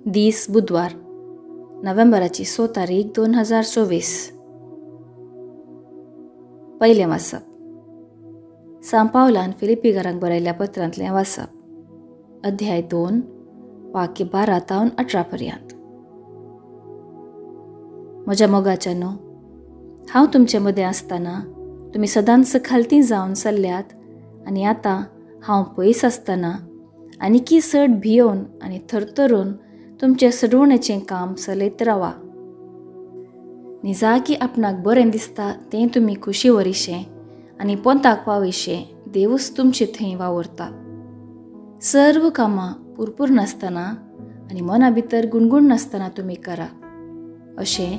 दीस बुधवार नोव्हेंबराची 6 तारीख 2024. पहिले वाचप. सांत पावलान फिलिपिकारांक बरयल्ल्या पत्रांतलें वाचप. अध्याय 2 वाक्य 12 तावन 18 पर्यंत. म्हज्या मोगाच्यानो, हांव तुमचे मदें आसतना तुमी सदांच खालती जावन चल्ल्यात आनी आतां हांव पयस आसतना आनीकी चड भियोन आनी थरथरून तुमचें सडवणेचें काम चलयत रावा. निजा की आपणाक बरें दिसता तें तुमी खुशी वरिशें आनी पोंताक पाविशें देवूच तुमचे थंय वावरता. सर्व कामां पुरपूर नासतना आनी मना भितर गुणगुण नासतना तुमी करा. अशें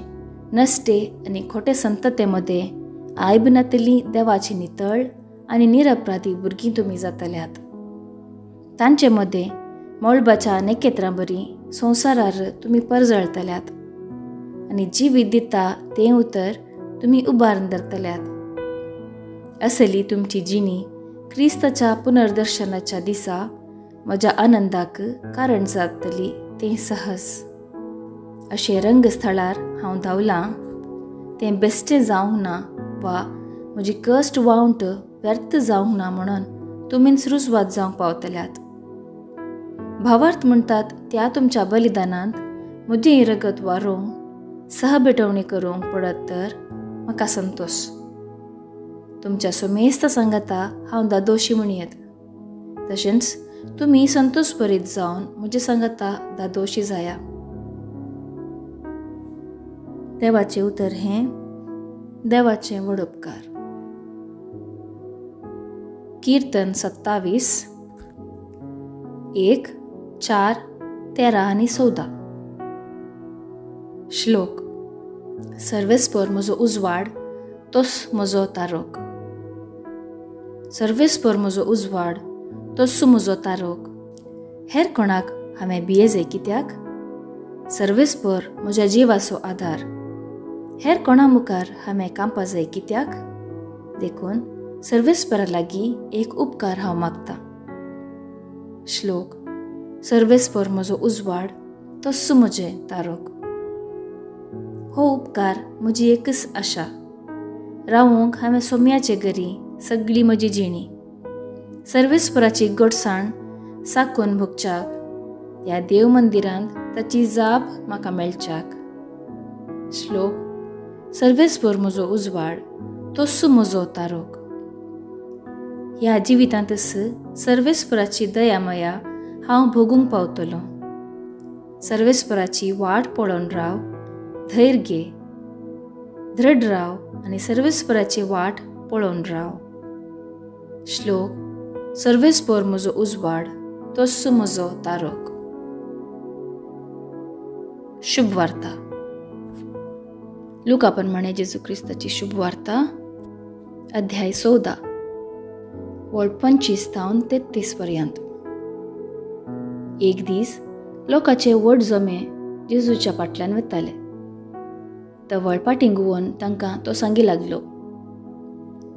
नश्टे आनी खोटे संतते मदें आयब नातली देवाची नितळ आनी निरपराधी भुरगीं तुमी जातल्यात. तांचे मदें मळबाच्या नेकेत्रां बरी संवसारार तुमी परजळतल्यात आनी जी विध दिता तें उतर तुमी उबारून धरतल्यात. असली तुमची जिणी क्रिस्ताच्या पुनर्दर्शनाच्या दिसा म्हज्या आनंदाक कारण जातली तें सहज. अशें रंगस्थळार हांव धांवलां तें बेश्टें जावंक ना वा म्हजी कश्ट वावंट व्यर्थ जावंक ना म्हणून तुमीच रुजवात जावंक पावतल्यात. भावार्थ म्हणटात त्या तुमच्या बलिदानांत म्हजें रगत वारोवंक सहभेटवणी करूंक पडत तर म्हाका संतोश. तुमच्या सोमेस्त सांगाता हांव दादोशी म्हणयत. तशेंच तुमी संतोश भरीत जावन म्हजे सांगाता दादोशी जाया. देवाचें उतर हें देवाचें व्हड उपकार. कीर्तन 27 1, 4, 13 आनी 14. श्लोक. सर्वेस्पर म्हजो उजवाड तोच म्हजो तारोक. सर्वेस्पर म्हजो उजवाड तोच म्हजो तारोक. हेर कोणाक हांवें भियेजे कित्याक? सर्वेस्पर म्हज्या जिवाचो आधार. हेर कोणा मुखार हांवें कांपा जाय कित्याक? देखून सर्वेस्परा लागीं एक उपकार हांव मागतां. श्लोक. सर्वेस्पर म्हजो उजवाड तोच म्हजें तारोक. हो उपकार म्हजी एकच आशा. रावूंक हांवें सोम्याचे घरी सगळी म्हजी जिणी. सर्वेस्पराची घटसाण साकून भोगच्याक ह्या देव मंदिरांत ताची जाप म्हाका मेळच्याक. श्लोक. सर्वेस्पर म्हजो उजवाड तोच म्हजो तारोक. ह्या जिवितांतच सर्वेस्पराची दया माया हांव भोगूंक पावतलों. सर्वेस्पराची वाट पळोवन राव, धैर्य घे, दृढ राव आनी सर्वेस्पराची वाट पळोवन राव. श्लोक. सर्वेस्पर म्हजो उजवाड तोच म्हजो तारोक. शुभ वार्ता. लूका प्रमाणे जेजू क्रिस्ताची शुभ वार्ता. अध्याय 14 वळ 25 तावन 33 पर्यंत. एक दीस लोकांचे व्हड जमे जेजूच्या फाटल्यान वताले. तो वळपाटी घुंवोन तांकां तो सांगी लागलो,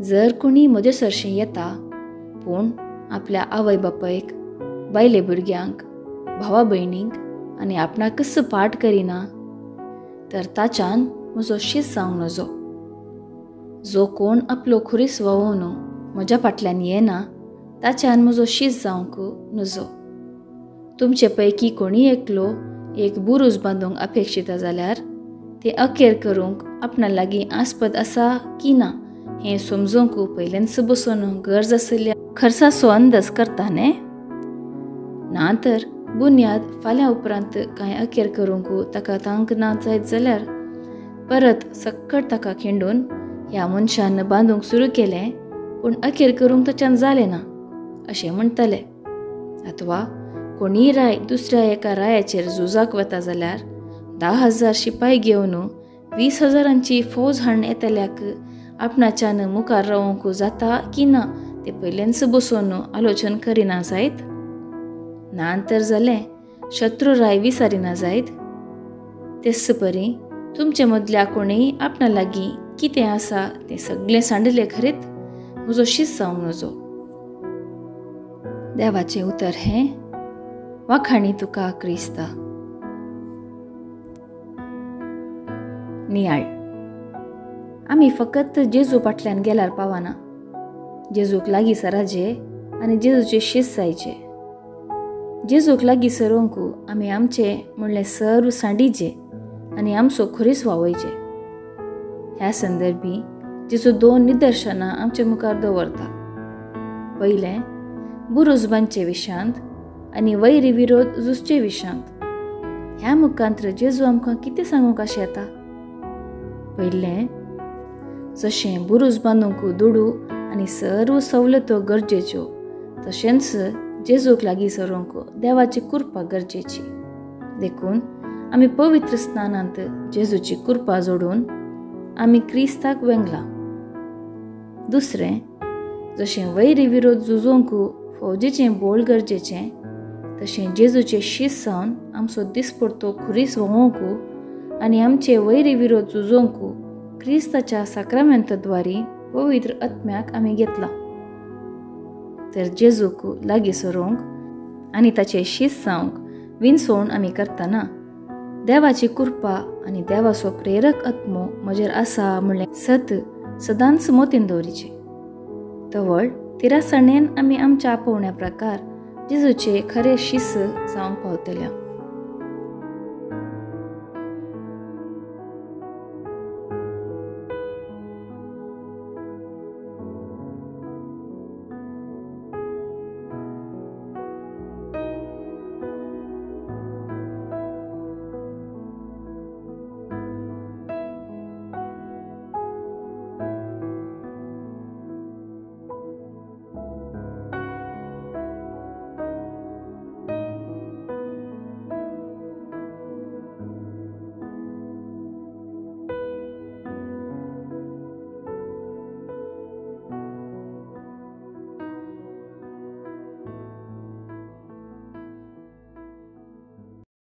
जर कोणी म्हजे सरशें येता पूण आपल्या आवय बापायक, बायले भुरग्यांक, भावा भयणींक आनी आपणाकच पाट करिना तर ताच्यान म्हजो शीस जावंक नजो. जो कोण आपलो खुरीस वळोवन म्हज्या फाटल्यान येना ताच्यान म्हजो शीस जावंक नजो. तुमचे पैकी कोणी एकलो एक बुरूज बांदूंक अपेक्षिता जाल्यार तें अखेर करूंक आपणा लागीं आस्पद आसा की ना हें समजूंक पयलेंच बसून गरज आसल्या खर्चाचो अंदाज करता न्ही. ना तर बुन्याद फाल्यां उपरांत कांय अखेर करूंक ताका तांक ना जायत जाल्यार परत सक्कट ताका खिंडून ह्या मनशान बांदूंक सुरू केलें पूण अखेर करूंक ताच्यान जालें ना अशें म्हणटले. अथवा कोणीय राय दुसऱ्या एका रायाचेर झुजाक वता जाल्यार 10,000 शिपाई घेवन 20,000ची फौज हाडून येतल्याक आपणाच्यान मुखार रावूंक जाता की ना ते पयलेंच बसून आलोचन करिना जायत. ना तर जालें शत्रू राय विचारिना जायत. तेच परी तुमचे मदल्या कोणीय आपणा लागीं कितें आसा तें सगळें सांडलें खरेत म्हजो शीस जावंक नजो. देवाचें उतर हें वाखाणी तुका क्रिस्ता. नियाळ. आमी फकत जेजू फाटल्यान गेल्यार पावना. जेजूक लागीं सराचे आनी जेजूचे शिस्त जायचे. जेजूक लागीं सरोंकू आमी आमचे म्हणलें सर्व सांडीचे आनी आमचो खुरीस वावयचे. ह्या संदर्भी जेजू 2 निदर्शनां आमचे मुखार दवरता. पयलें बुरुजबांचे विशांत आनी वैरी विरोध झुजचे विशांत. ह्या मुखांत्र जेजू आमकां कितें सांगूंक आशें येता? पयलें, जशें बुरूज बांदूंक दुडू आनी सर्व सवलतो गरजेच्यो, तशेंच जेजूक लागीं सरोंक देवाची कृपा गरजेची. देखून आमी पवित्र स्नानांत जेजूची कृपा जोडून आमी क्रिस्ताक वेंगला. दुसरें, जशें वैरी विरोध झुजोवंक फौजेचें बोळ गरजेचें, तशें जेजूचे शिस्त जावन आमचो दिसपडतो खुरीस वोवंक आनी आमचे वैरी विरोध झुजोवंक क्रिस्ताच्या साक्रामेंताद्वारी पवित्र आत्म्याक आमी घेतला. तर जेजूक लागीं सरोंक आनी ताचे शिस्त जावंक विनसोण आमी करतना देवाची कृपा आनी देवाचो प्रेरक आत्मो म्हजेर आसा म्हणलें सदांच मोतीन दवरीचे. तवळ तिरासणेन आमी आमच्या आपोवण्या प्रकार जेजूचे खरे शिस्त जावंक पावतल्या.